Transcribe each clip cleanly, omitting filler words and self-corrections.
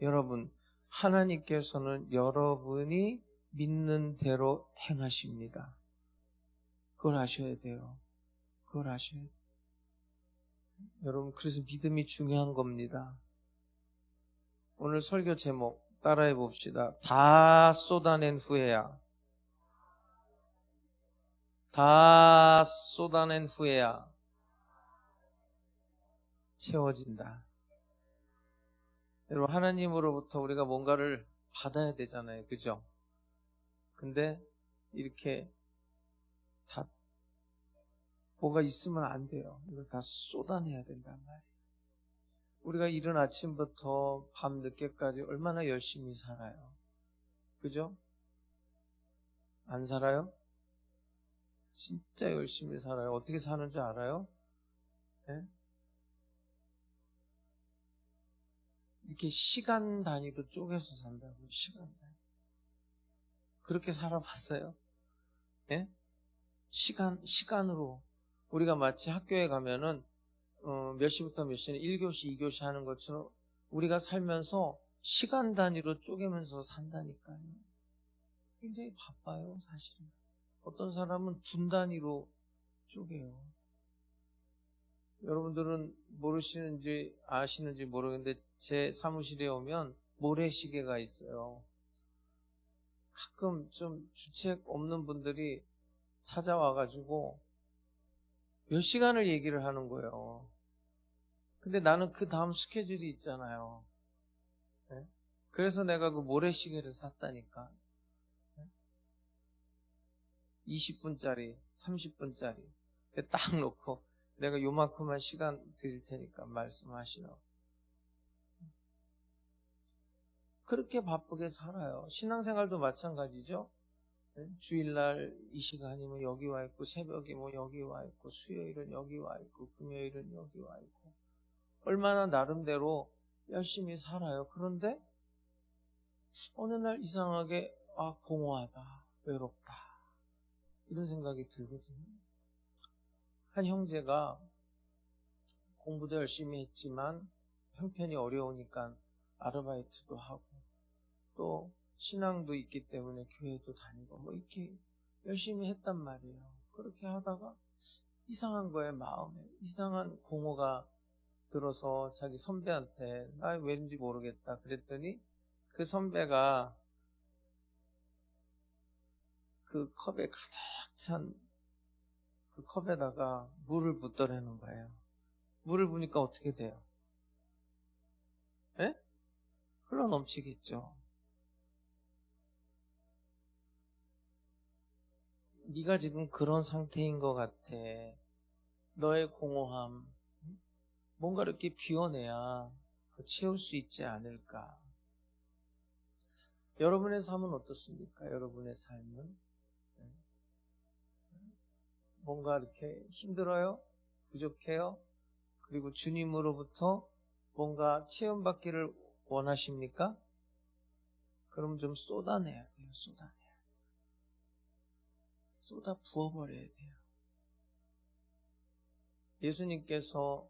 여러분, 하나님께서는 여러분이 믿는 대로 행하십니다. 그걸 아셔야 돼요. 그걸 아셔야 돼요. 여러분, 그래서 믿음이 중요한 겁니다. 오늘 설교 제목 따라해 봅시다. 다 쏟아낸 후에야. 다 쏟아낸 후에야 채워진다. 여러분, 하나님으로부터 우리가 뭔가를 받아야 되잖아요. 그죠? 근데 이렇게 다 뭐가 있으면 안 돼요. 이걸 다 쏟아내야 된단 말이에요. 우리가 이른 아침부터 밤 늦게까지 얼마나 열심히 살아요. 그죠? 안 살아요? 진짜 열심히 살아요. 어떻게 사는 줄 알아요? 네? 이렇게 시간 단위로 쪼개서 산다고. 시간 단위. 그렇게 살아봤어요? 예? 시간으로. 우리가 마치 학교에 가면은 몇 시부터 몇 시는 1교시, 2교시 하는 것처럼 우리가 살면서 시간 단위로 쪼개면서 산다니까요. 굉장히 바빠요, 사실은. 어떤 사람은 분 단위로 쪼개요. 여러분들은 모르시는지 아시는지 모르겠는데 제 사무실에 오면 모래시계가 있어요. 가끔 좀 주책 없는 분들이 찾아와가지고 몇 시간을 얘기를 하는 거예요. 근데 나는 그 다음 스케줄이 있잖아요. 네? 그래서 내가 그 모래시계를 샀다니까. 20분짜리, 30분짜리. 딱 놓고 내가 요만큼만 시간 드릴 테니까 말씀하시라고. 그렇게 바쁘게 살아요. 신앙생활도 마찬가지죠. 네? 주일날 이 시간이면 여기 와 있고, 새벽에 뭐 여기 와 있고, 수요일은 여기 와 있고, 금요일은 여기 와 있고. 얼마나 나름대로 열심히 살아요. 그런데 어느 날 이상하게 공허하다, 외롭다 이런 생각이 들거든요. 한 형제가 공부도 열심히 했지만 형편이 어려우니까 아르바이트도 하고 또 신앙도 있기 때문에 교회도 다니고 뭐 이렇게 열심히 했단 말이에요. 그렇게 하다가 이상한 거에 마음에 이상한 공허가 들어서 자기 선배한테 나 왠지 모르겠다 그랬더니 그 선배가 그 컵에 가득 찬 그 컵에다가 물을 붓더라는 거예요. 물을 부니까 어떻게 돼요? 예? 흘러 넘치겠죠. 네가 지금 그런 상태인 것 같아. 너의 공허함 뭔가 이렇게 비워내야 채울 수 있지 않을까. 여러분의 삶은 어떻습니까? 여러분의 삶은 뭔가 이렇게 힘들어요? 부족해요? 그리고 주님으로부터 뭔가 체험받기를 원하십니까? 그럼 좀 쏟아내야 돼요. 쏟아 부어버려야 돼요. 예수님께서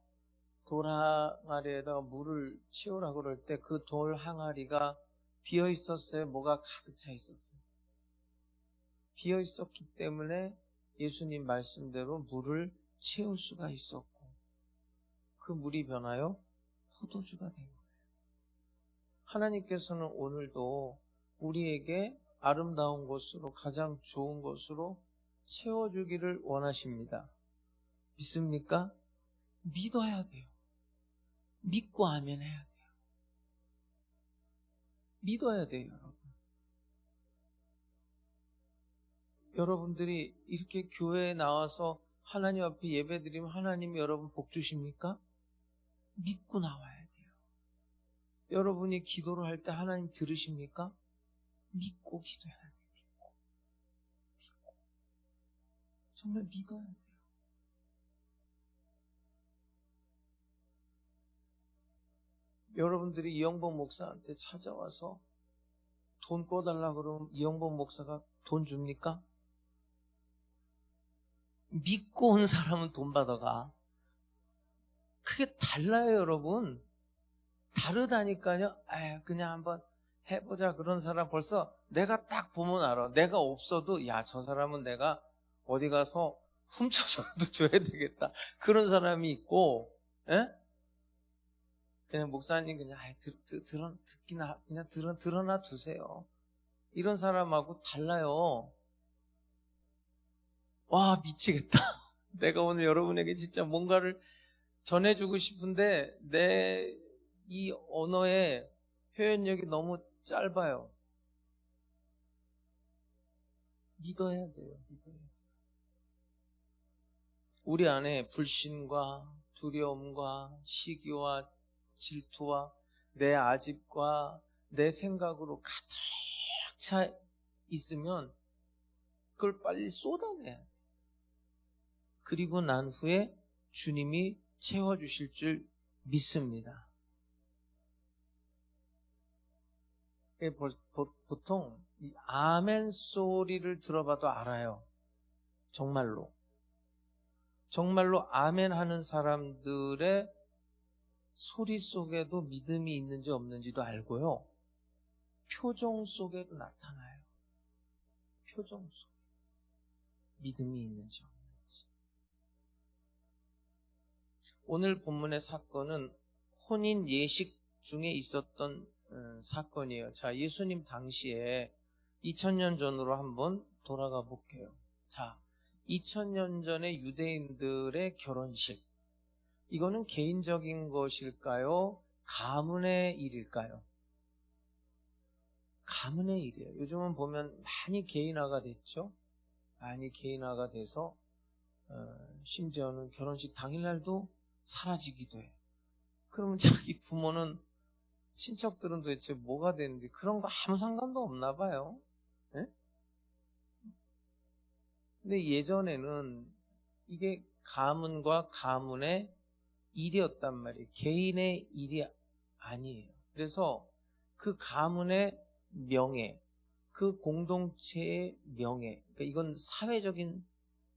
돌 항아리에다가 물을 치우라고 그럴 때 그 돌 항아리가 비어 있었어요? 뭐가 가득 차 있었어요? 비어 있었기 때문에 예수님 말씀대로 물을 채울 수가 있었고 그 물이 변하여 포도주가 된 거예요. 하나님께서는 오늘도 우리에게 아름다운 것으로 가장 좋은 것으로 채워주기를 원하십니다. 믿습니까? 믿어야 돼요. 믿고 아멘해야 돼요. 믿어야 돼요, 여러분. 여러분들이 이렇게 교회에 나와서 하나님 앞에 예배드리면 하나님이 여러분 복 주십니까? 믿고 나와야 돼요. 여러분이 기도를 할 때 하나님 들으십니까? 믿고 기도해야 돼요. 믿고. 정말 믿어야 돼요. 여러분들이 이영복 목사한테 찾아와서 돈 꿔달라고 그러면 이영복 목사가 돈 줍니까? 믿고 온 사람은 돈 받아가. 그게 달라요, 여러분. 다르다니까요. 그냥 한번 해보자. 그런 사람 벌써 내가 딱 보면 알아. 내가 없어도 야, 저 사람은 내가 어디 가서 훔쳐서도 줘야 되겠다. 그런 사람이 있고, 예? 그냥 목사님 그냥 듣기나 그냥 드러나 두세요. 이런 사람하고 달라요. 와, 미치겠다. 내가 오늘 여러분에게 진짜 뭔가를 전해주고 싶은데 내 이 언어의 표현력이 너무 짧아요. 믿어야 돼요. 믿어야 돼요. 우리 안에 불신과 두려움과 시기와 질투와 내 아집과 내 생각으로 가득 차 있으면 그걸 빨리 쏟아내야 돼. 그리고 난 후에 주님이 채워주실 줄 믿습니다. 보통 이 아멘 소리를 들어봐도 알아요. 정말로 아멘 하는 사람들의 소리 속에도 믿음이 있는지 없는지도 알고요. 표정 속에도 나타나요. 표정 속에 믿음이 있는지 없는지. 오늘 본문의 사건은 혼인 예식 중에 있었던 사건이에요. 자, 예수님 당시에 2000년 전으로 한번 돌아가 볼게요. 자, 2000년 전의 유대인들의 결혼식. 이거는 개인적인 것일까요? 가문의 일일까요? 가문의 일이에요. 요즘은 보면 많이 개인화가 됐죠. 많이 개인화가 돼서 심지어는 결혼식 당일날도 사라지기도 해요. 그러면 자기 부모는 친척들은 도대체 뭐가 되는지 그런 거 아무 상관도 없나 봐요. 네? 근데 예전에는 이게 가문과 가문의 일이었단 말이에요. 개인의 일이 아니에요. 그래서 그 가문의 명예, 그 공동체의 명예, 그러니까 이건 사회적인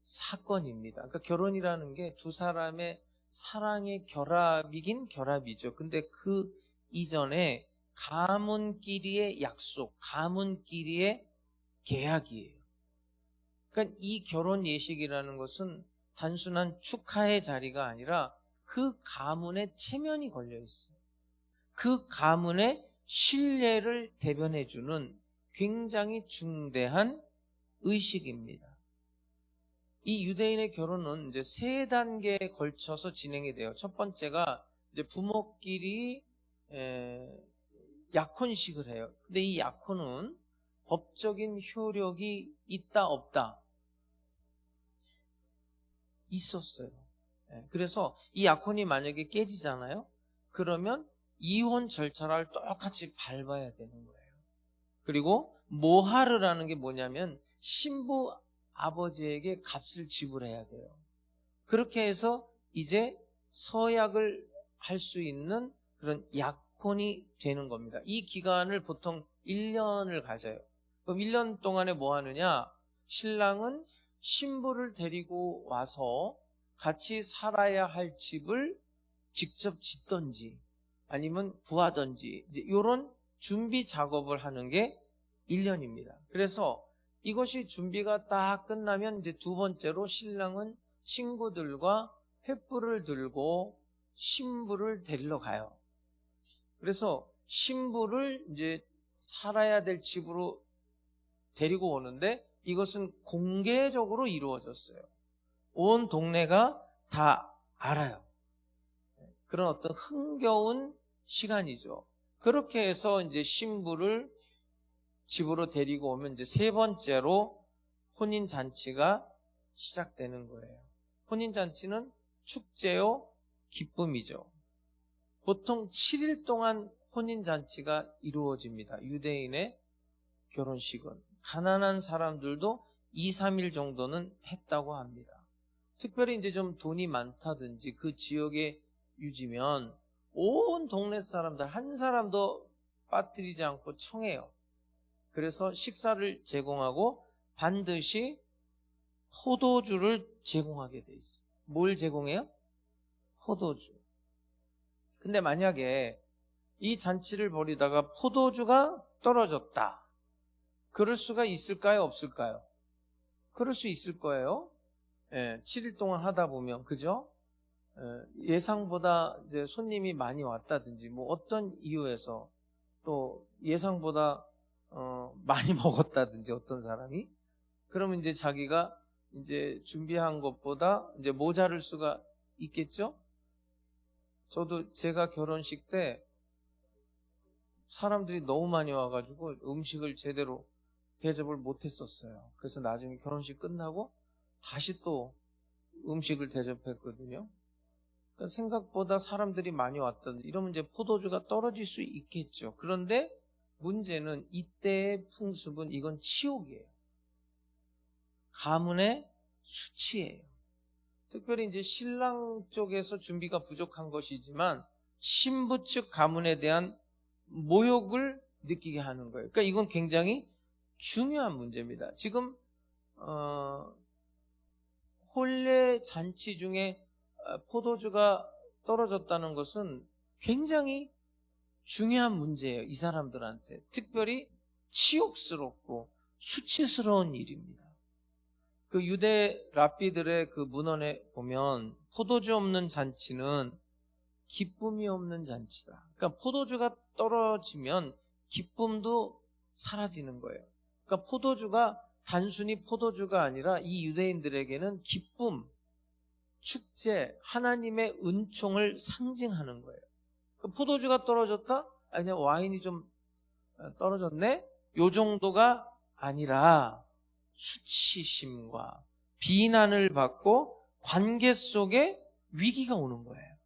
사건입니다. 그러니까 결혼이라는 게 두 사람의 사랑의 결합이긴 결합이죠. 근데 그 이전에 가문끼리의 약속, 가문끼리의 계약이에요. 그러니까 이 결혼 예식이라는 것은 단순한 축하의 자리가 아니라 그 가문의 체면이 걸려 있어요. 그 가문의 신뢰를 대변해주는 굉장히 중대한 의식입니다. 이 유대인의 결혼은 이제 세 단계에 걸쳐서 진행이 돼요. 첫 번째가 이제 부모끼리 약혼식을 해요. 근데 이 약혼은 법적인 효력이 있다 없다? 있었어요. 그래서 이 약혼이 만약에 깨지잖아요. 그러면 이혼 절차를 똑같이 밟아야 되는 거예요. 그리고 모하르라는 게 뭐냐면 신부 아버지에게 값을 지불해야 돼요. 그렇게 해서 이제 서약을 할 수 있는 그런 약혼이 되는 겁니다. 이 기간을 보통 1년을 가져요. 그럼 1년 동안에 뭐 하느냐? 신랑은 신부를 데리고 와서 같이 살아야 할 집을 직접 짓던지 아니면 구하던지 이런 준비 작업을 하는 게 1년입니다. 그래서 이것이 준비가 딱 끝나면 이제 두 번째로 신랑은 친구들과 횃불을 들고 신부를 데리러 가요. 그래서 신부를 이제 살아야 될 집으로 데리고 오는데 이것은 공개적으로 이루어졌어요. 온 동네가 다 알아요. 그런 어떤 흥겨운 시간이죠. 그렇게 해서 이제 신부를 집으로 데리고 오면 이제 세 번째로 혼인 잔치가 시작되는 거예요. 혼인 잔치는 축제요, 기쁨이죠. 보통 7일 동안 혼인 잔치가 이루어집니다. 유대인의 결혼식은 가난한 사람들도 2, 3일 정도는 했다고 합니다. 특별히 이제 좀 돈이 많다든지 그 지역의 유지면 온 동네 사람들 한 사람도 빠뜨리지 않고 청해요. 그래서 식사를 제공하고 반드시 포도주를 제공하게 돼 있어요. 뭘 제공해요? 포도주. 근데 만약에 이 잔치를 벌이다가 포도주가 떨어졌다. 그럴 수가 있을까요? 없을까요? 그럴 수 있을 거예요. 7일 동안 하다 보면, 그죠? 예상보다 이제 손님이 많이 왔다든지, 뭐 어떤 이유에서 또 예상보다 많이 먹었다든지 어떤 사람이, 그러면 이제 자기가 이제 준비한 것보다 이제 모자랄 수가 있겠죠? 저도 제가 결혼식 때 사람들이 너무 많이 와가지고 음식을 제대로 대접을 못했었어요. 그래서 나중에 결혼식 끝나고 다시 또 음식을 대접했거든요. 그러니까 생각보다 사람들이 많이 왔던, 이러면 이제 포도주가 떨어질 수 있겠죠. 그런데 문제는 이때의 풍습은 이건 치욕이에요. 가문의 수치예요. 특별히 이제 신랑 쪽에서 준비가 부족한 것이지만 신부 측 가문에 대한 모욕을 느끼게 하는 거예요. 그러니까 이건 굉장히 중요한 문제입니다. 지금 혼례 잔치 중에 포도주가 떨어졌다는 것은 굉장히 중요한 문제예요. 이 사람들한테. 특별히 치욕스럽고 수치스러운 일입니다. 그 유대 랍비들의 그 문헌에 보면 포도주 없는 잔치는 기쁨이 없는 잔치다. 그러니까 포도주가 떨어지면 기쁨도 사라지는 거예요. 그러니까 포도주가 단순히 포도주가 아니라 이 유대인들에게는 기쁨, 축제, 하나님의 은총을 상징하는 거예요. 그러니까 포도주가 떨어졌다? 아니, 그냥 와인이 좀 떨어졌네? 요 정도가 아니라 수치심과 비난을 받고 관계 속에 위기가 오는 거예요.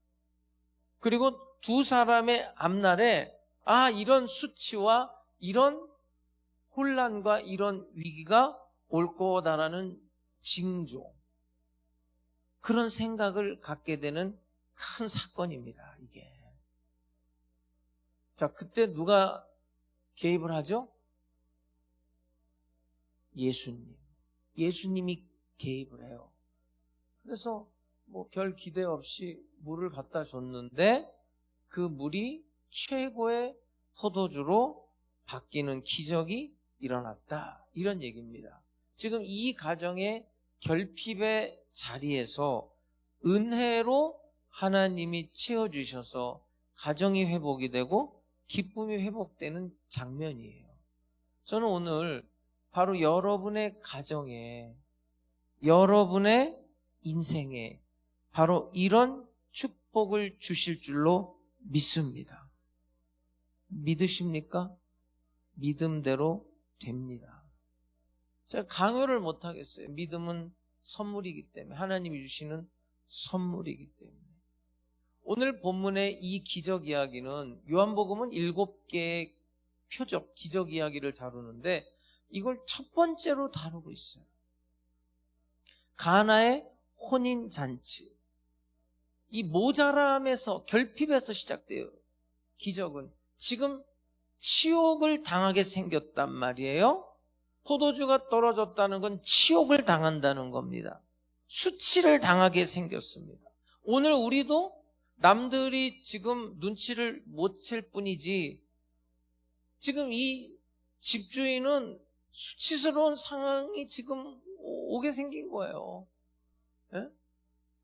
그리고 두 사람의 앞날에 이런 수치와 이런 혼란과 이런 위기가 올 거다라는 징조, 그런 생각을 갖게 되는 큰 사건입니다. 이게. 자, 그때 누가 개입을 하죠? 예수님이 개입을 해요. 그래서 뭐 별 기대 없이 물을 갖다 줬는데 그 물이 최고의 포도주로 바뀌는 기적이 일어났다. 이런 얘기입니다. 지금 이 가정의 결핍의 자리에서 은혜로 하나님이 채워주셔서 가정이 회복이 되고 기쁨이 회복되는 장면이에요. 저는 오늘 바로 여러분의 가정에, 여러분의 인생에 바로 이런 축복을 주실 줄로 믿습니다. 믿으십니까? 믿음대로 됩니다. 제가 강요를 못하겠어요. 믿음은 선물이기 때문에, 하나님이 주시는 선물이기 때문에. 오늘 본문의 이 기적 이야기는 요한복음은 7개의 표적, 기적 이야기를 다루는데 이걸 첫 번째로 다루고 있어요. 가나의 혼인잔치. 이 모자람에서, 결핍에서 시작돼요. 기적은. 지금 치욕을 당하게 생겼단 말이에요. 포도주가 떨어졌다는 건 치욕을 당한다는 겁니다. 수치를 당하게 생겼습니다. 오늘 우리도 남들이 지금 눈치를 못 챌 뿐이지 지금 이 집주인은 수치스러운 상황이 지금 오게 생긴 거예요. 예?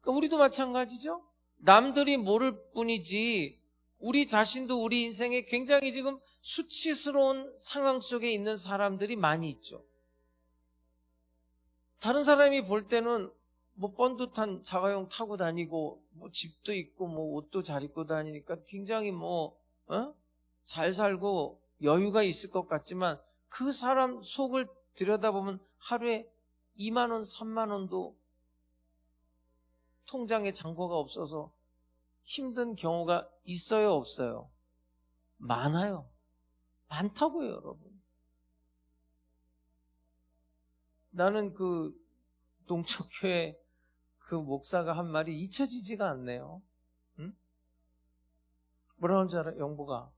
그러니까 우리도 마찬가지죠. 남들이 모를 뿐이지 우리 자신도 우리 인생에 굉장히 지금 수치스러운 상황 속에 있는 사람들이 많이 있죠. 다른 사람이 볼 때는 뭐 번듯한 자가용 타고 다니고 뭐 집도 있고 뭐 옷도 잘 입고 다니니까 굉장히 잘 살고 여유가 있을 것 같지만 그 사람 속을 들여다보면 하루에 2만 원, 3만 원도 통장에 잔고가 없어서 힘든 경우가 있어요, 없어요? 많아요. 많다고요, 여러분. 나는 그 농촌교회 그 목사가 한 말이 잊혀지지가 않네요. 응? 뭐라고 하는 줄 알아요? 영보가.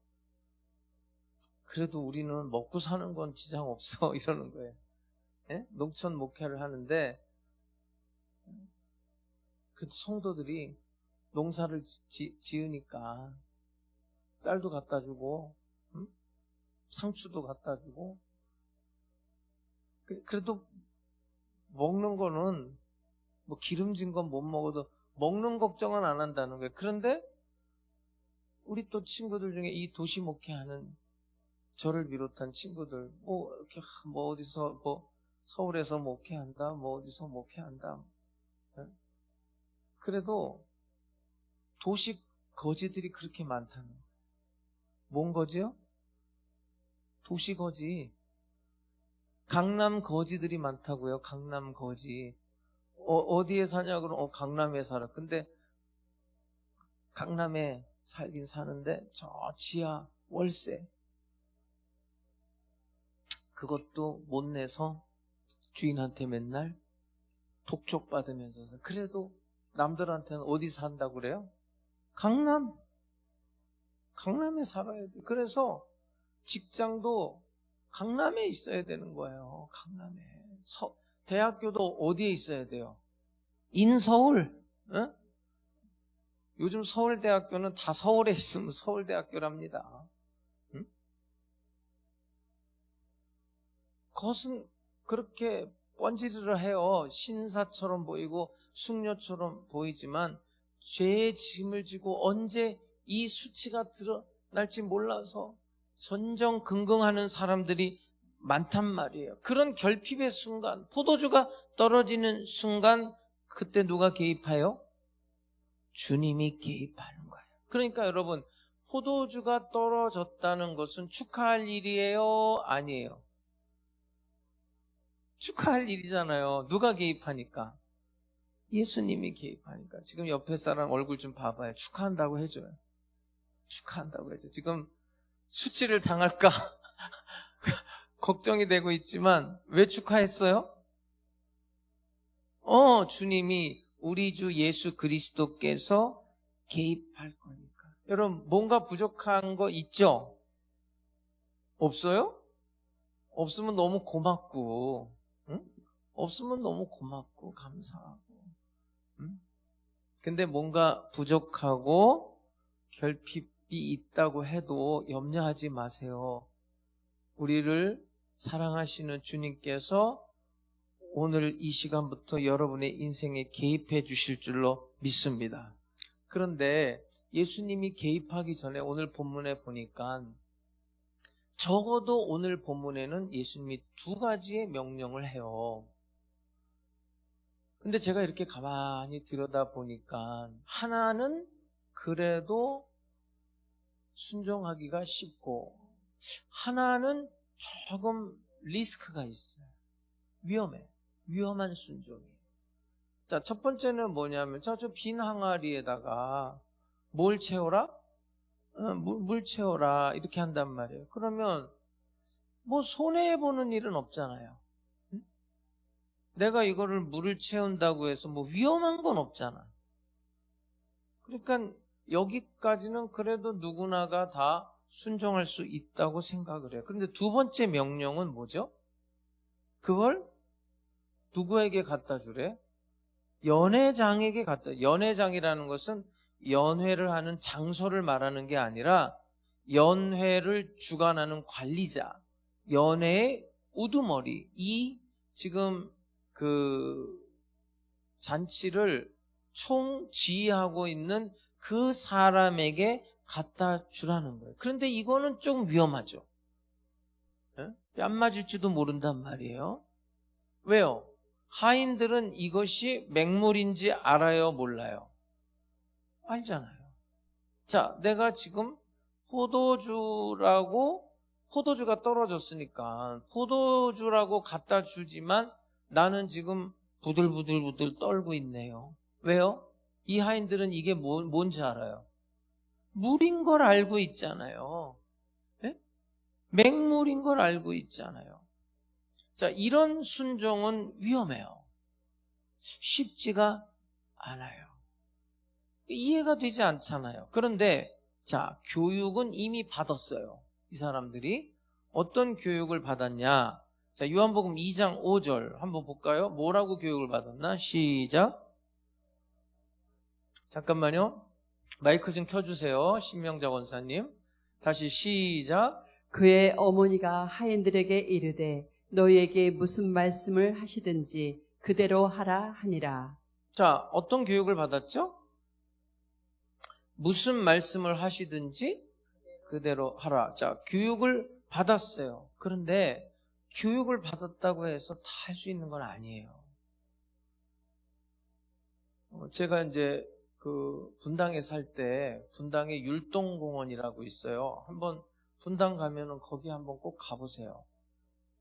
그래도 우리는 먹고 사는 건 지장 없어. 이러는 거예요. 예? 농촌 목회를 하는데 그 성도들이 농사를 지으니까 쌀도 갖다 주고, 상추도 갖다 주고. 그래도 먹는 거는 뭐 기름진 건 못 먹어도 먹는 걱정은 안 한다는 거예요. 그런데 우리 또 친구들 중에 이 도시 목회하는 저를 비롯한 친구들, 뭐 이렇게 뭐 어디서 뭐 서울에서 목회한다, 뭐 어디서 목회한다. 그래도 도시 거지들이 그렇게 많다는 거예요. 뭔 거지요? 도시 거지. 강남 거지들이 많다고요. 강남 거지. 어디에 사냐 그러면 강남에 살아. 근데 강남에 살긴 사는데 저 지하 월세 그것도 못 내서 주인한테 맨날 독촉 받으면서 사. 그래도 남들한테는 어디 산다고 그래요? 강남에 살아야 돼. 그래서 직장도 강남에 있어야 되는 거예요. 강남에. 대학교도 어디에 있어야 돼요? 인서울. 어? 요즘 서울대학교는 다 서울에 있으면 서울대학교랍니다. 응? 그것은 그렇게 번지르르 해요. 신사처럼 보이고 숙녀처럼 보이지만 죄의 짐을 지고 언제 이 수치가 드러날지 몰라서 전전긍긍하는 사람들이 많단 말이에요. 그런 결핍의 순간, 포도주가 떨어지는 순간 그때 누가 개입해요? 주님이 개입하는 거예요. 그러니까 여러분, 포도주가 떨어졌다는 것은 축하할 일이에요? 아니에요? 축하할 일이잖아요. 누가 개입하니까? 예수님이 개입하니까. 지금 옆에 사람 얼굴 좀 봐봐요. 축하한다고 해줘요. 축하한다고 해줘요. 지금 수치를 당할까 걱정이 되고 있지만 왜 축하했어요? 주님이 우리 주 예수 그리스도께서 개입할 거니까. 여러분, 뭔가 부족한 거 있죠? 없어요? 없으면 너무 고맙고, 응? 없으면 너무 고맙고 감사하고. 응? 근데 뭔가 부족하고 결핍이 있다고 해도 염려하지 마세요. 우리를 사랑하시는 주님께서 오늘 이 시간부터 여러분의 인생에 개입해 주실 줄로 믿습니다. 그런데 예수님이 개입하기 전에 오늘 본문에 보니까 적어도 오늘 본문에는 예수님이 두 가지의 명령을 해요. 근데 제가 이렇게 가만히 들여다보니까 하나는 그래도 순종하기가 쉽고 하나는 조금 리스크가 있어요. 위험한 순종이에요. 자, 첫 번째는 뭐냐면 저 빈 항아리에다가 뭘 채워라? 물 채워라 이렇게 한단 말이에요. 그러면 뭐 손해보는 일은 없잖아요. 응? 내가 이거를 물을 채운다고 해서 뭐 위험한 건 없잖아. 그러니까 여기까지는 그래도 누구나가 다 순종할 수 있다고 생각을 해요. 그런데 두 번째 명령은 뭐죠? 그걸 누구에게 갖다 주래? 연회장에게 연회장이라는 것은 연회를 하는 장소를 말하는 게 아니라 연회를 주관하는 관리자, 연회의 우두머리, 이 지금 그 잔치를 총지휘하고 있는 그 사람에게 갖다 주라는 거예요. 그런데 이거는 좀 위험하죠. 뺨 맞을지도 모른단 말이에요. 왜요? 하인들은 이것이 맹물인지 알아요? 몰라요? 알잖아요. 자, 내가 지금 포도주가 떨어졌으니까 포도주라고 갖다 주지만 나는 지금 부들부들 떨고 있네요. 왜요? 이 하인들은 이게 뭔지 알아요? 물인 걸 알고 있잖아요. 네? 맹물인 걸 알고 있잖아요. 자, 이런 순종은 위험해요. 쉽지가 않아요. 이해가 되지 않잖아요. 그런데 자, 교육은 이미 받았어요. 이 사람들이 어떤 교육을 받았냐? 자, 요한복음 2장 5절 한번 볼까요? 뭐라고 교육을 받았나? 시작. 잠깐만요. 마이크 좀 켜주세요. 신명자 원사님. 다시 시작. 그의 어머니가 하인들에게 이르되 너희에게 무슨 말씀을 하시든지 그대로 하라 하니라. 자, 어떤 교육을 받았죠? 무슨 말씀을 하시든지 그대로 하라. 자, 교육을 받았어요. 그런데 교육을 받았다고 해서 다 할 수 있는 건 아니에요. 제가 이제 그 분당에 살 때 분당에 율동공원이라고 있어요. 한번 분당 가면은 거기 한번 꼭 가보세요.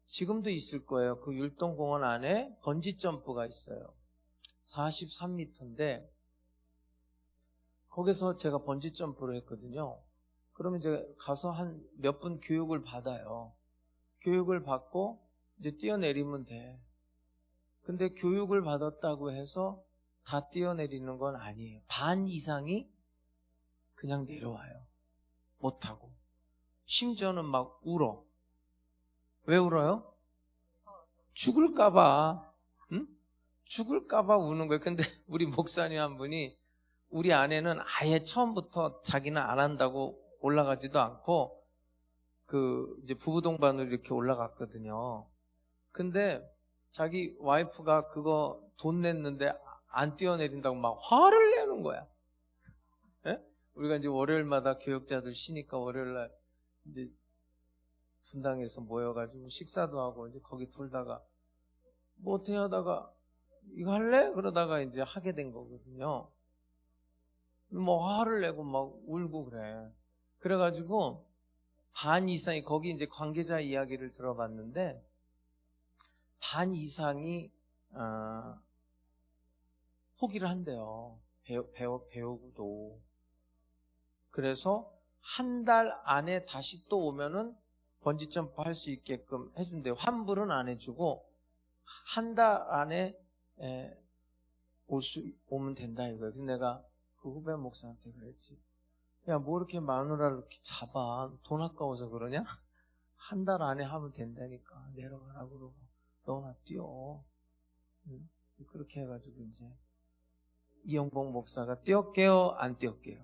지금도 있을 거예요. 그 율동공원 안에 번지 점프가 있어요. 43m인데 거기서 제가 번지 점프를 했거든요. 그러면 이제 가서 한 몇 분 교육을 받아요. 교육을 받고 이제 뛰어내리면 돼. 근데 교육을 받았다고 해서 다 뛰어내리는 건 아니에요. 반 이상이 그냥 내려와요. 못하고. 심지어는 막 울어. 왜 울어요? 죽을까봐. 응? 죽을까봐 우는 거예요. 근데 우리 목사님 한 분이 우리 아내는 아예 처음부터 자기는 안 한다고 올라가지도 않고 그 이제 부부 동반으로 이렇게 올라갔거든요. 근데 자기 와이프가 그거 돈 냈는데 안 뛰어내린다고 막 화를 내는 거야. 예? 우리가 이제 월요일마다 교육자들 쉬니까 월요일날 이제 분당에서 모여가지고 식사도 하고 이제 거기 돌다가 뭐 어떻게 하다가 이거 할래? 그러다가 이제 하게 된 거거든요. 뭐 화를 내고 막 울고 그래. 그래가지고 반 이상이 거기 이제 관계자 이야기를 들어봤는데 반 이상이 포기를 한대요. 배우고도. 그래서 한 달 안에 다시 또 오면은 번지점프 할 수 있게끔 해준대요. 환불은 안 해주고 한 달 안에 오면 된다 이거예요. 그래서 내가 그 후배 목사한테 그랬지. 야, 뭐 이렇게 마누라를 이렇게 잡아. 돈 아까워서 그러냐? 한 달 안에 하면 된다니까. 내려가라 그러고. 너나 뛰어. 응? 그렇게 해가지고 이제 이영복 목사가 뛰었게요? 안 뛰었게요?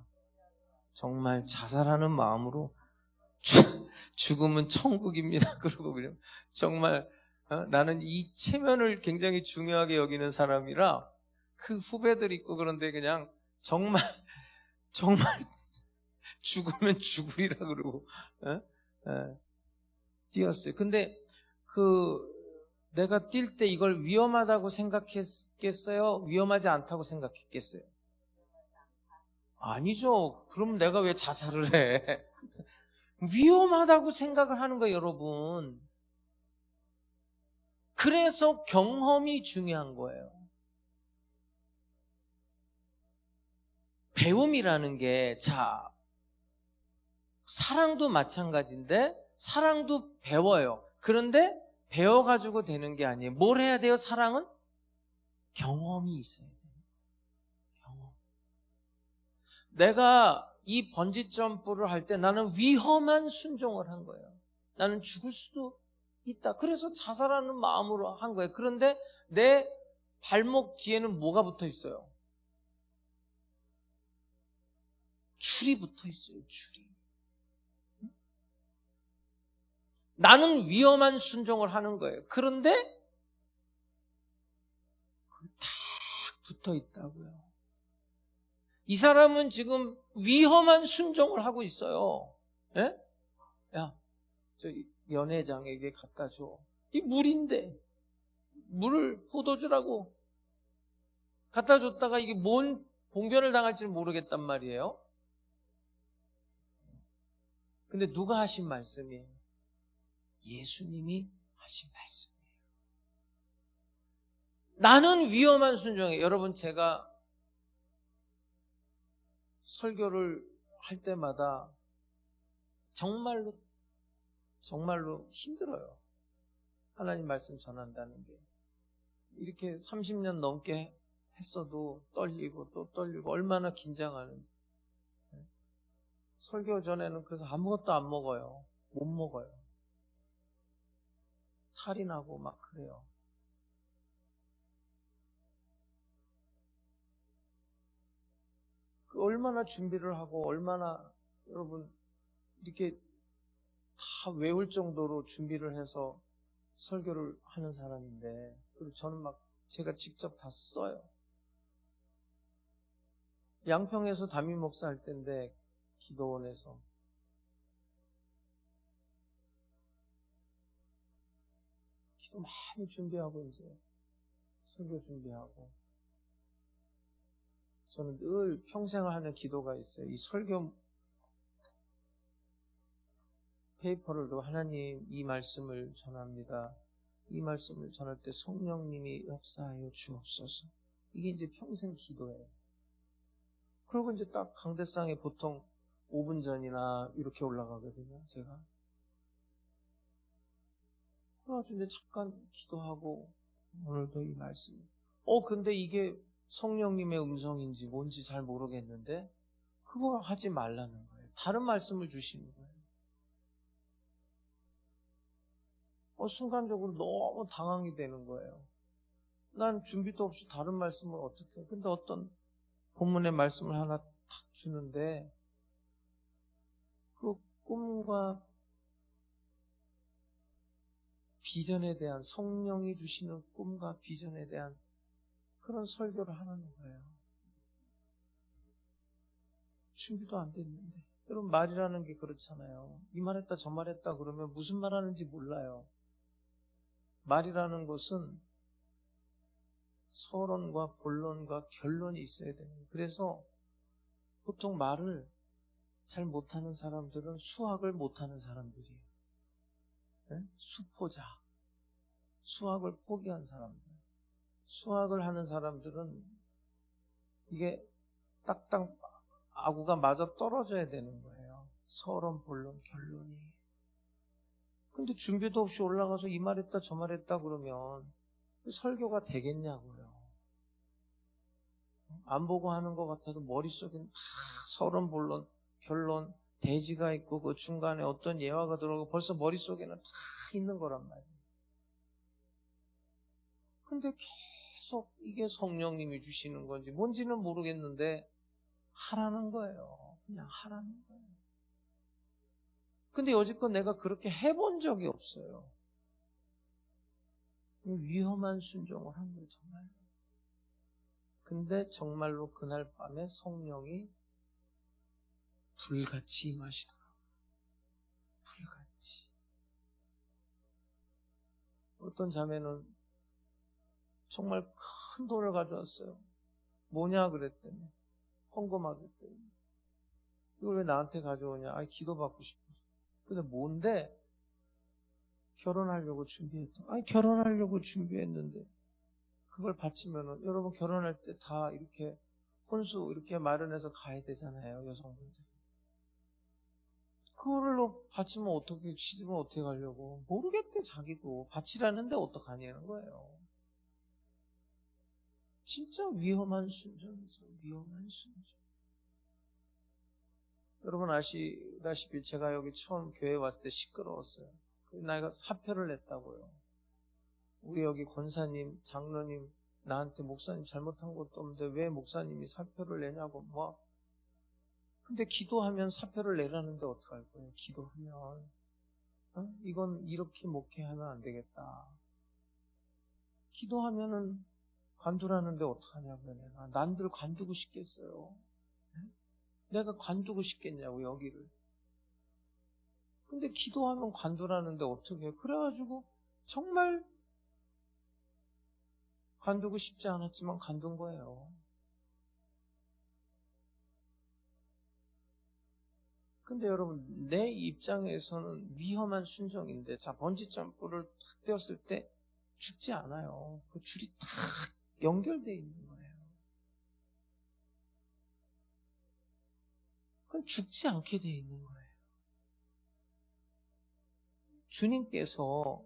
정말 자살하는 마음으로 죽음은 천국입니다. 그러고 그냥 정말 나는 이 체면을 굉장히 중요하게 여기는 사람이라 그 후배들 있고 그런데 그냥 정말 죽으면 죽으리라 그러고 뛰었어요. 근데 그 내가 뛸 때 이걸 위험하다고 생각했겠어요? 위험하지 않다고 생각했겠어요? 아니죠. 그럼 내가 왜 자살을 해? 위험하다고 생각을 하는 거예요, 여러분. 그래서 경험이 중요한 거예요. 배움이라는 게, 자, 사랑도 마찬가지인데, 사랑도 배워요. 그런데 배워가지고 되는 게 아니에요. 뭘 해야 돼요, 사랑은? 경험이 있어야 돼요. 경험. 내가 이 번지 점프를 할 때 나는 위험한 순종을 한 거예요. 나는 죽을 수도 있다. 그래서 자살하는 마음으로 한 거예요. 그런데 내 발목 뒤에는 뭐가 붙어 있어요? 줄이 붙어 있어요. 줄이. 나는 위험한 순종을 하는 거예요. 그런데 딱 붙어 있다고요. 이 사람은 지금 위험한 순종을 하고 있어요. 예? 야, 저 연회장에게 갖다 줘. 이 물인데 물을 포도주라고 갖다 줬다가 이게 뭔 봉변을 당할지는 모르겠단 말이에요. 근데 누가 하신 말씀이에요? 예수님이 하신 말씀이에요. 나는 위험한 순종이에요. 여러분, 제가 설교를 할 때마다 정말로 힘들어요. 하나님 말씀 전한다는 게. 이렇게 30년 넘게 했어도 떨리고 또 떨리고 얼마나 긴장하는지. 설교 전에는 그래서 아무것도 안 먹어요. 못 먹어요. 탈이 나고 막 그래요. 얼마나 준비를 하고 얼마나 여러분 이렇게 다 외울 정도로 준비를 해서 설교를 하는 사람인데, 그리고 저는 막 제가 직접 다 써요. 양평에서 담임 목사 할 때인데, 기도원에서. 기도 많이 준비하고 이제 설교 준비하고. 저는 늘 평생을 하는 기도가 있어요. 이 설교 페이퍼를도 하나님 이 말씀을 전합니다. 이 말씀을 전할 때 성령님이 역사하여 주옵소서. 이게 이제 평생 기도예요. 그리고 이제 딱 강대상에 보통 5분 전이나 이렇게 올라가거든요, 제가. 그래가지고 이제 잠깐 기도하고, 오늘도 이 말씀. 근데 이게 성령님의 음성인지 뭔지 잘 모르겠는데, 그거 하지 말라는 거예요. 다른 말씀을 주시는 거예요. 순간적으로 너무 당황이 되는 거예요. 난 준비도 없이 다른 말씀을 어떻게 해. 근데 어떤 본문의 말씀을 하나 탁 주는데, 그 꿈과 비전에 대한, 성령이 주시는 꿈과 비전에 대한 그런 설교를 하는 거예요. 준비도 안 됐는데. 여러분, 말이라는 게 그렇잖아요. 이 말했다 저 말했다 그러면 무슨 말 하는지 몰라요. 말이라는 것은 서론과 본론과 결론이 있어야 되는 거예요. 그래서 보통 말을 잘 못하는 사람들은 수학을 못하는 사람들이에요. 네? 수포자. 수학을 포기한 사람들. 수학을 하는 사람들은 이게 딱딱 아구가 맞아 떨어져야 되는 거예요. 서론, 본론, 결론이. 근데 준비도 없이 올라가서 이 말했다 저 말했다 그러면 설교가 되겠냐고요. 안 보고 하는 것 같아도 머릿속엔 다 서론, 본론, 결론, 대지가 있고 그 중간에 어떤 예화가 들어오고 벌써 머릿속에는 다 있는 거란 말이에요. 근데 계속 이게 성령님이 주시는 건지 뭔지는 모르겠는데 하라는 거예요. 그냥 하라는 거예요. 근데 여지껏 내가 그렇게 해본 적이 없어요. 위험한 순종을 한 거예요, 정말. 근데 정말로 그날 밤에 성령이 불같이 임하시더라고요. 불같이. 어떤 자매는 정말 큰 돈을 가져왔어요. 뭐냐 그랬더니 헌금하겠더니 이걸 왜 나한테 가져오냐? 기도받고 싶어서. 근데 뭔데? 결혼하려고 준비했던. 결혼하려고 준비했는데 그걸 바치면은 여러분 결혼할 때 다 이렇게 혼수 이렇게 마련해서 가야 되잖아요, 여성분들. 그걸로 바치면 어떻게, 시집은 어떻게 가려고. 모르겠대, 자기도. 바치라는데 어떡하냐는 거예요. 진짜 위험한 순종이죠. 위험한 순종. 여러분 아시다시피 제가 여기 처음 교회 왔을 때 시끄러웠어요. 나이가 사표를 냈다고요. 우리 여기 권사님, 장로님, 나한테 목사님 잘못한 것도 없는데 왜 목사님이 사표를 내냐고 뭐. 근데 기도하면 사표를 내라는데 어떡할 거예요? 기도하면. 이건 이렇게 목회하면 안 되겠다. 기도하면은 관두라는데 어떡하냐고요, 내가. 남들 관두고 싶겠어요. 내가 관두고 싶겠냐고, 여기를. 근데 기도하면 관두라는데 어떻게 해요? 그래가지고 정말 관두고 싶지 않았지만 관둔 거예요. 근데 여러분, 내 입장에서는 위험한 순종인데, 자, 번지점프를 탁 떼었을 때 죽지 않아요. 그 줄이 탁 연결되어 있는 거예요. 그건 죽지 않게 되어 있는 거예요. 주님께서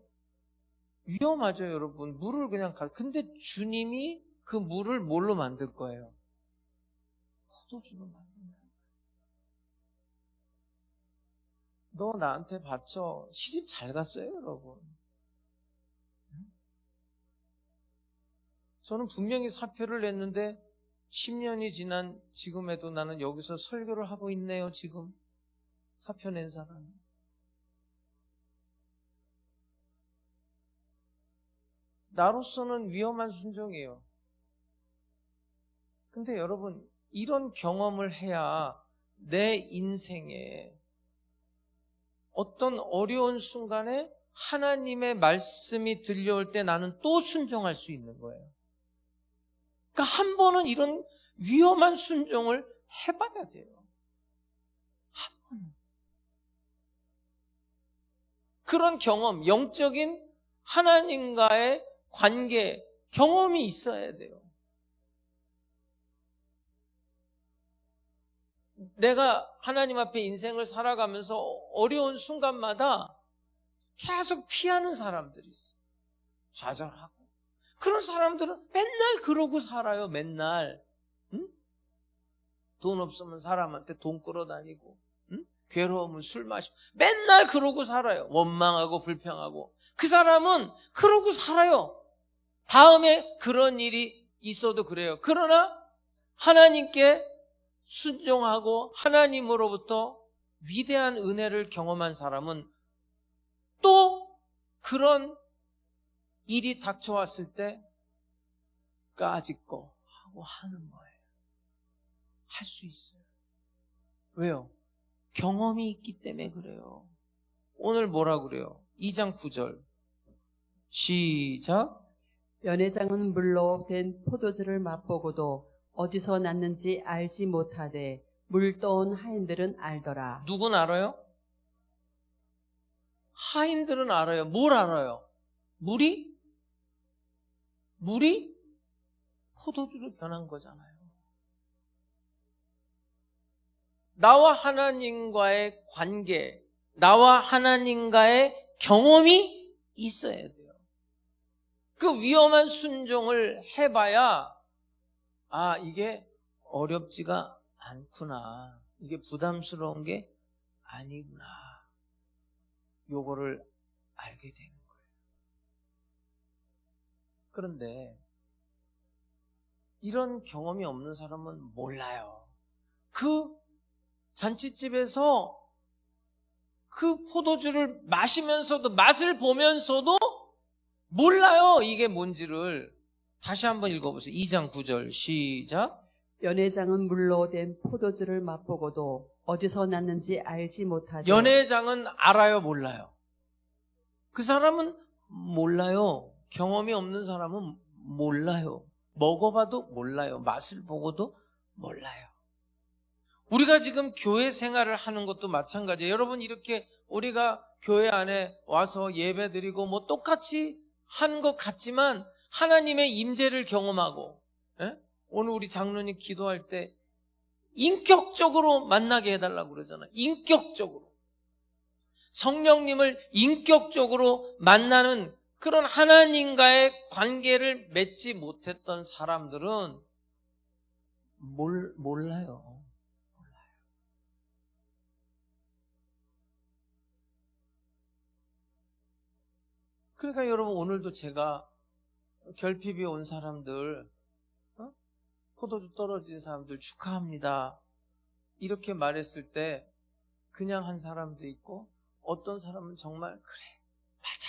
위험하죠, 여러분. 물을 그냥 근데 주님이 그 물을 뭘로 만들 거예요? 포도주로 만든다. 너 나한테 바쳐. 시집 잘 갔어요, 여러분. 저는 분명히 사표를 냈는데 10년이 지난 지금에도 나는 여기서 설교를 하고 있네요, 지금. 사표 낸 사람이. 나로서는 위험한 순종이에요. 근데 여러분, 이런 경험을 해야 내 인생에 어떤 어려운 순간에 하나님의 말씀이 들려올 때 나는 또 순종할 수 있는 거예요. 그러니까 한 번은 이런 위험한 순종을 해봐야 돼요. 한 번은. 그런 경험, 영적인 하나님과의 관계, 경험이 있어야 돼요. 내가 하나님 앞에 인생을 살아가면서 어려운 순간마다 계속 피하는 사람들이 있어요. 좌절하고. 그런 사람들은 맨날 그러고 살아요. 맨날. 응? 돈 없으면 사람한테 돈 끌어다니고, 응? 괴로우면 술 마시고, 맨날 그러고 살아요. 원망하고 불평하고. 그 사람은 그러고 살아요. 다음에 그런 일이 있어도 그래요. 그러나 하나님께 순종하고 하나님으로부터 위대한 은혜를 경험한 사람은 또 그런 일이 닥쳐왔을 때 까짓거 하고 하는 거예요. 할 수 있어요. 왜요? 경험이 있기 때문에 그래요. 오늘 뭐라 그래요? 2장 9절 시작. 연회장은 물로 된 포도주를 맛보고도 어디서 났는지 알지 못하되 물 떠온 하인들은 알더라. 누군 알아요? 하인들은 알아요. 뭘 알아요? 물이 포도주로 변한 거잖아요. 나와 하나님과의 관계, 나와 하나님과의 경험이 있어야 돼요. 그 위험한 순종을 해봐야 이게 어렵지가 않구나. 이게 부담스러운 게 아니구나. 요거를 알게 되는 거예요. 그런데 이런 경험이 없는 사람은 몰라요. 그 잔치집에서 그 포도주를 마시면서도, 맛을 보면서도 몰라요. 이게 뭔지를. 다시 한번 읽어보세요. 2장 9절 시작. 연회장은 물로 된 포도주를 맛보고도 어디서 났는지 알지 못하되. 연회장은 알아요, 몰라요? 그 사람은 몰라요. 경험이 없는 사람은 몰라요. 먹어봐도 몰라요. 맛을 보고도 몰라요. 우리가 지금 교회 생활을 하는 것도 마찬가지예요. 여러분, 이렇게 우리가 교회 안에 와서 예배드리고 뭐 똑같이 하는 것 같지만 하나님의 임재를 경험하고, 오늘 우리 장로님 기도할 때 인격적으로 만나게 해달라고 그러잖아요. 인격적으로. 성령님을 인격적으로 만나는 그런 하나님과의 관계를 맺지 못했던 사람들은 몰라요. 그러니까 여러분, 오늘도 제가 결핍이 온 사람들, 포도주 떨어진 사람들 축하합니다. 이렇게 말했을 때 그냥 한 사람도 있고, 어떤 사람은 정말 그래, 맞아.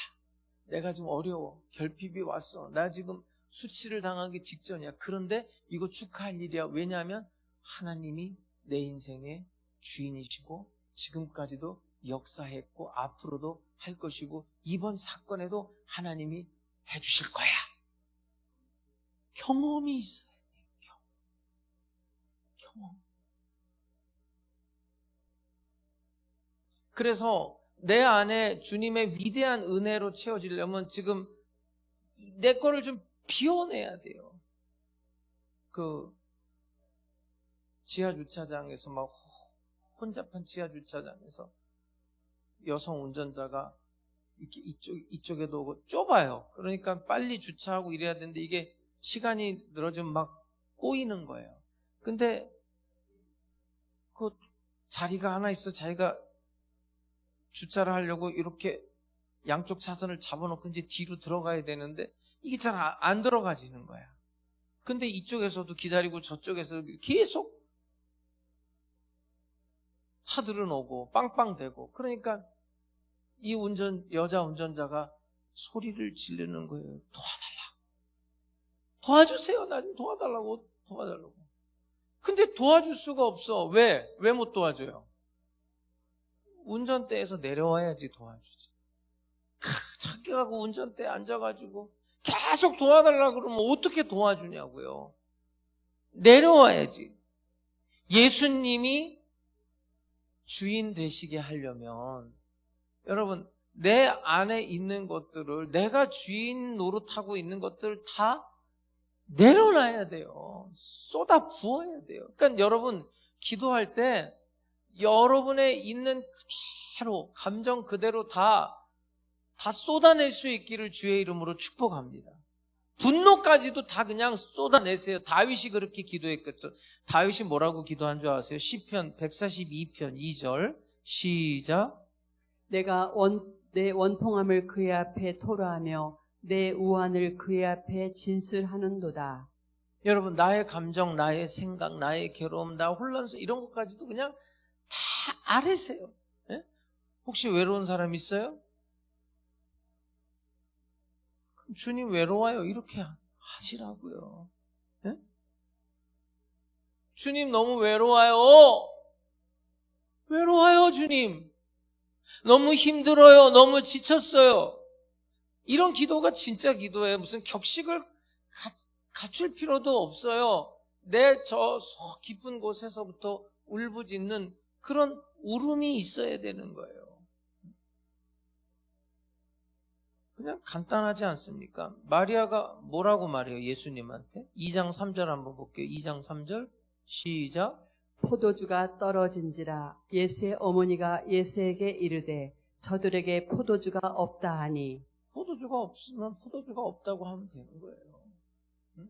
내가 지금 어려워. 결핍이 왔어. 나 지금 수치를 당하기 직전이야. 그런데 이거 축하할 일이야. 왜냐하면 하나님이 내 인생의 주인이시고 지금까지도 역사했고 앞으로도 할 것이고 이번 사건에도 하나님이 해주실 거야. 경험이 있어야 돼요. 경험. 그래서 내 안에 주님의 위대한 은혜로 채워지려면 지금 내 거를 좀 비워내야 돼요. 그 지하주차장에서 막 혼잡한 지하주차장에서 여성 운전자가 이렇게 이쪽에도 오고 좁아요. 그러니까 빨리 주차하고 이래야 되는데 이게 시간이 늘어지면 막 꼬이는 거예요. 근데 그 자리가 하나 있어. 자기가 주차를 하려고 이렇게 양쪽 차선을 잡아놓고 이제 뒤로 들어가야 되는데 이게 잘 안 들어가지는 거야. 근데 이쪽에서도 기다리고 저쪽에서 계속 차들은 오고 빵빵대고. 그러니까 이 여자 운전자가 소리를 지르는 거예요. 도와달라고. 도와주세요. 나 좀 도와달라고. 근데 도와줄 수가 없어. 왜? 왜 못 도와줘요? 운전대에서 내려와야지 도와주지. 자기 가고 운전대에 앉아가지고 계속 도와달라고 그러면 어떻게 도와주냐고요. 내려와야지. 예수님이 주인 되시게 하려면 여러분 내 안에 있는 것들을 내가 주인 노릇하고 있는 것들 다 내려놔야 돼요. 쏟아 부어야 돼요. 그러니까 여러분 기도할 때 여러분의 있는 그대로 감정 그대로 다 쏟아낼 수 있기를 주의 이름으로 축복합니다. 분노까지도 다 그냥 쏟아내세요. 다윗이 그렇게 기도했겠죠. 다윗이 뭐라고 기도한 줄 아세요? 시편 142편 2절 시작. 내가 내 원통함을 그의 앞에 토로하며 내 우환을 그의 앞에 진술하는도다. 여러분 나의 감정, 나의 생각, 나의 괴로움, 나 혼란스 이런 것까지도 그냥 다 아뢰세요. 예? 혹시 외로운 사람 있어요? 그럼 주님 외로워요 이렇게 하시라고요. 예? 주님 너무 외로워요. 외로워요 주님. 너무 힘들어요. 너무 지쳤어요. 이런 기도가 진짜 기도예요. 무슨 격식을 갖출 필요도 없어요. 내 저 깊은 곳에서부터 울부짖는 그런 울음이 있어야 되는 거예요. 그냥 간단하지 않습니까? 마리아가 뭐라고 말해요? 예수님한테 2장 3절 한번 볼게요. 2장 3절 시작. 포도주가 떨어진지라 예수의 어머니가 예수에게 이르되 저들에게 포도주가 없다 하니. 포도주가 없으면 포도주가 없다고 하면 되는 거예요. 응?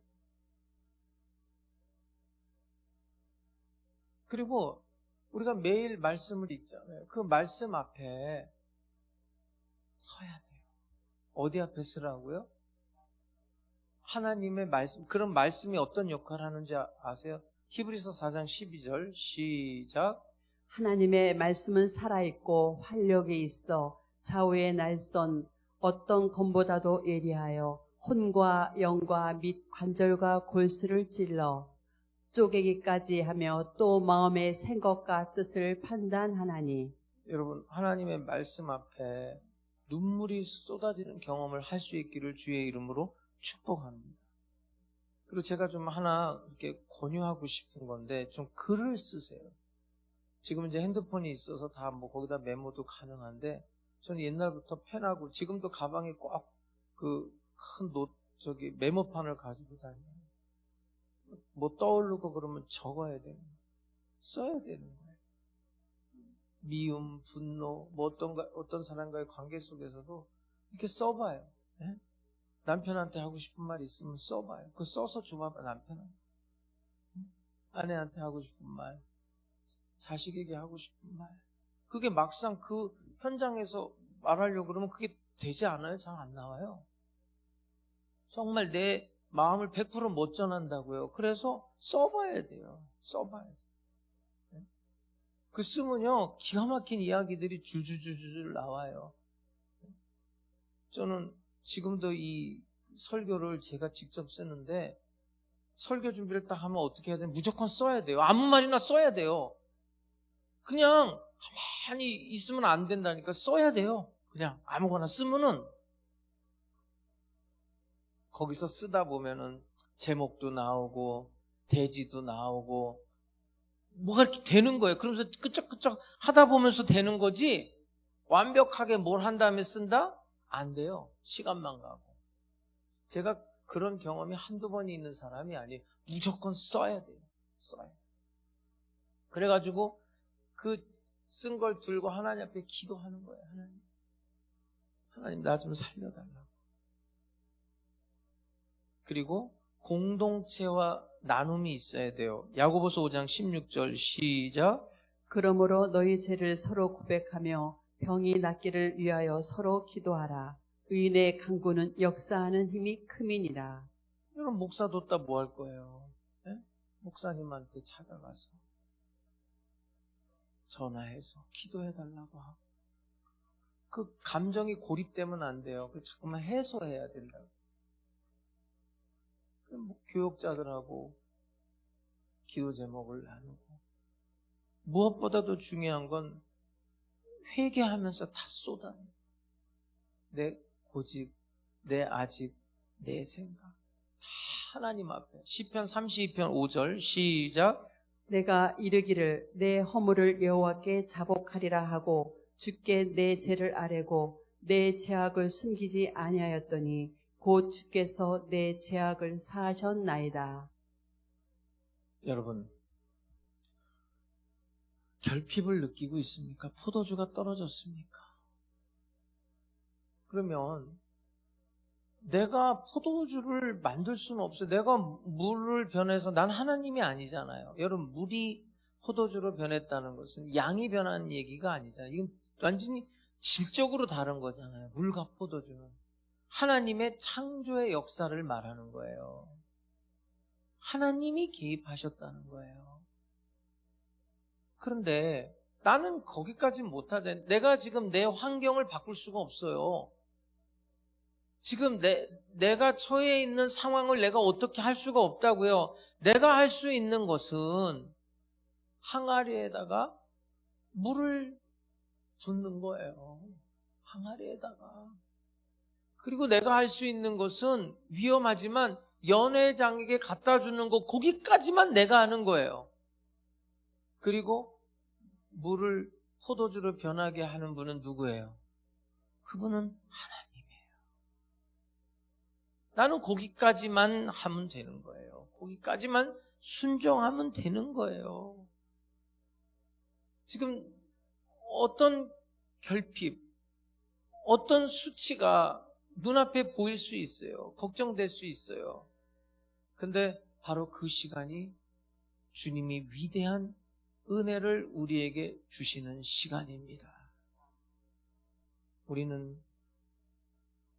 그리고 우리가 매일 말씀을 읽잖아요. 그 말씀 앞에 서야 돼요. 어디 앞에 서라고요? 하나님의 말씀. 그런 말씀이 어떤 역할을 하는지 아세요? 히브리서 4장 12절 시작. 하나님의 말씀은 살아있고 활력이 있어 좌우의 날선 어떤 검보다도 예리하여 혼과 영과 및 관절과 골수를 찔러 쪼개기까지 하며 또 마음의 생각과 뜻을 판단하나니. 여러분 하나님의 말씀 앞에 눈물이 쏟아지는 경험을 할 수 있기를 주의 이름으로 축복합니다. 그리고 제가 좀 하나 이렇게 권유하고 싶은 건데 좀 글을 쓰세요. 지금 이제 핸드폰이 있어서 다 뭐 거기다 메모도 가능한데 저는 옛날부터 펜하고 지금도 가방에 꼭 그 큰 메모판을 가지고 다녀요. 뭐 떠오르고 그러면 적어야 되는 거예요. 써야 되는 거예요. 미움, 분노, 뭐 어떤 사람과의 관계 속에서도 이렇게 써봐요. 네? 남편한테 하고 싶은 말 있으면 써봐요. 그거 써서 줘봐봐 남편한테. 아내한테 하고 싶은 말, 자식에게 하고 싶은 말. 그게 막상 그 현장에서 말하려고 그러면 그게 되지 않아요? 잘 안 나와요. 정말 내 마음을 100% 못 전한다고요. 그래서 써봐야 돼요. 써봐야 돼요. 그 쓰면요 기가 막힌 이야기들이 줄줄줄줄 나와요. 저는 지금도 이 설교를 제가 직접 쓰는데 설교 준비를 딱 하면 어떻게 해야 돼요? 무조건 써야 돼요. 아무 말이나 써야 돼요. 그냥 가만히 있으면 안 된다니까 써야 돼요. 그냥 아무거나 쓰면은 거기서 쓰다 보면은 제목도 나오고 대지도 나오고 뭐가 이렇게 되는 거예요. 그러면서 끄적끄적 하다 보면서 되는 거지 완벽하게 뭘 한 다음에 쓴다? 안 돼요. 시간만 가고. 제가 그런 경험이 한두 번이 있는 사람이 아니에요. 무조건 써야 돼요. 써야 돼요. 그래가지고 그 쓴 걸 들고 하나님 앞에 기도하는 거예요. 하나님 나 좀 살려달라고. 그리고 공동체와 나눔이 있어야 돼요. 야고보서 5장 16절 시작. 그러므로 너희 죄를 서로 고백하며 병이 낫기를 위하여 서로 기도하라. 의인의 간구는 역사하는 힘이 큼이니라. 여러분 목사 뒀다 뭐 할 거예요? 네? 목사님한테 찾아가서 전화해서 기도해달라고 하고, 그 감정이 고립되면 안 돼요. 그 자꾸만 해소해야 된다고. 뭐 교육자들하고 기도 제목을 나누고, 무엇보다도 중요한 건 회개하면서 다 쏟아내. 내 고집, 내 아집, 내 생각 다 하나님 앞에. 시편 32편 5절 시작. 내가 이르기를 내 허물을 여호와께 자복하리라 하고 주께 내 죄를 아뢰고 내 죄악을 숨기지 아니하였더니 곧 주께서 내 죄악을 사하셨나이다. 여러분, 결핍을 느끼고 있습니까? 포도주가 떨어졌습니까? 그러면 내가 포도주를 만들 수는 없어요. 내가 물을 변해서, 난 하나님이 아니잖아요. 여러분, 물이 포도주로 변했다는 것은 양이 변한 얘기가 아니잖아요. 이건 완전히 질적으로 다른 거잖아요. 물과 포도주는 하나님의 창조의 역사를 말하는 거예요. 하나님이 개입하셨다는 거예요. 그런데 나는 거기까지 못하잖아요. 내가 지금 내 환경을 바꿀 수가 없어요. 지금 내가 처해 있는 상황을 내가 어떻게 할 수가 없다고요. 내가 할 수 있는 것은 항아리에다가 물을 붓는 거예요. 항아리에다가. 그리고 내가 할 수 있는 것은 위험하지만 연회장에게 갖다 주는 거, 거기까지만 내가 하는 거예요. 그리고 물을 포도주로 변하게 하는 분은 누구예요? 그분은 하나님이에요. 나는 거기까지만 하면 되는 거예요. 거기까지만 순종하면 되는 거예요. 지금 어떤 결핍, 어떤 수치가 눈앞에 보일 수 있어요. 걱정될 수 있어요. 근데 바로 그 시간이 주님이 위대한 은혜를 우리에게 주시는 시간입니다. 우리는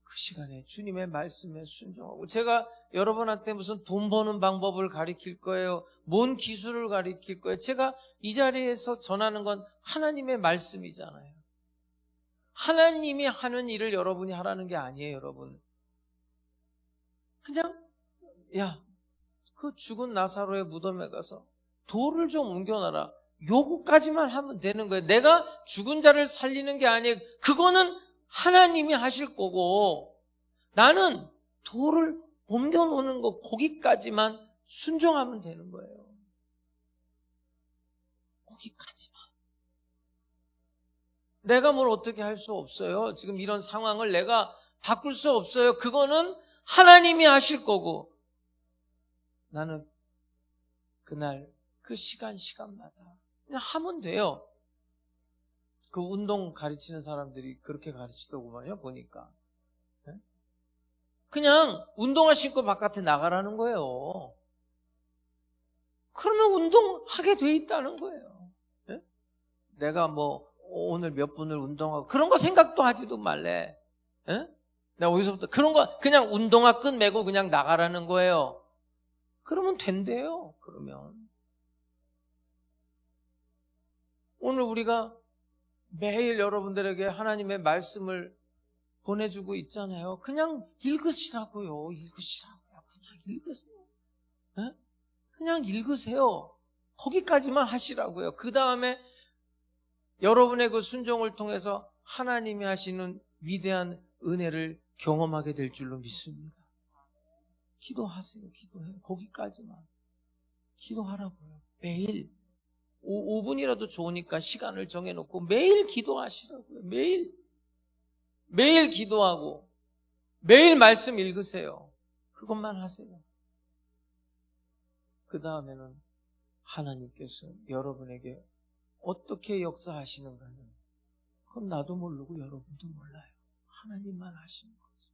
그 시간에 주님의 말씀에 순종하고, 제가 여러분한테 무슨 돈 버는 방법을 가르칠 거예요. 뭔 기술을 가르칠 거예요. 제가 이 자리에서 전하는 건 하나님의 말씀이잖아요. 하나님이 하는 일을 여러분이 하라는 게 아니에요, 여러분. 그냥 그 죽은 나사로의 무덤에 가서 돌을 좀 옮겨놔라. 요거까지만 하면 되는 거예요. 내가 죽은 자를 살리는 게 아니에요. 그거는 하나님이 하실 거고, 나는 돌을 옮겨놓는 거, 거기까지만 순종하면 되는 거예요. 거기까지만. 내가 뭘 어떻게 할 수 없어요. 지금 이런 상황을 내가 바꿀 수 없어요. 그거는 하나님이 하실 거고, 나는 그날 그 시간마다 그냥 하면 돼요. 그 운동 가르치는 사람들이 그렇게 가르치더구만요, 보니까. 그냥 운동화 신고 바깥에 나가라는 거예요. 그러면 운동하게 돼 있다는 거예요. 내가 뭐 오늘 몇 분을 운동하고 그런 거 생각도 하지도 말래. 내가 어디서부터 그런 거 그냥 운동화 끈 매고 그냥 나가라는 거예요. 그러면 된대요. 그러면 오늘 우리가 매일 여러분들에게 하나님의 말씀을 보내주고 있잖아요. 그냥 읽으시라고요. 그냥 읽으세요. 그냥 읽으세요. 거기까지만 하시라고요. 그 다음에 여러분의 그 순종을 통해서 하나님이 하시는 위대한 은혜를 경험하게 될 줄로 믿습니다. 기도하세요. 기도해요. 거기까지만. 기도하라고요. 매일 5분이라도 좋으니까 시간을 정해놓고 매일 기도하시라고요. 매일 기도하고 매일 말씀 읽으세요. 그것만 하세요. 그 다음에는 하나님께서 여러분에게 어떻게 역사하시는가는 그건 나도 모르고 여러분도 몰라요. 하나님만 하시는 거죠.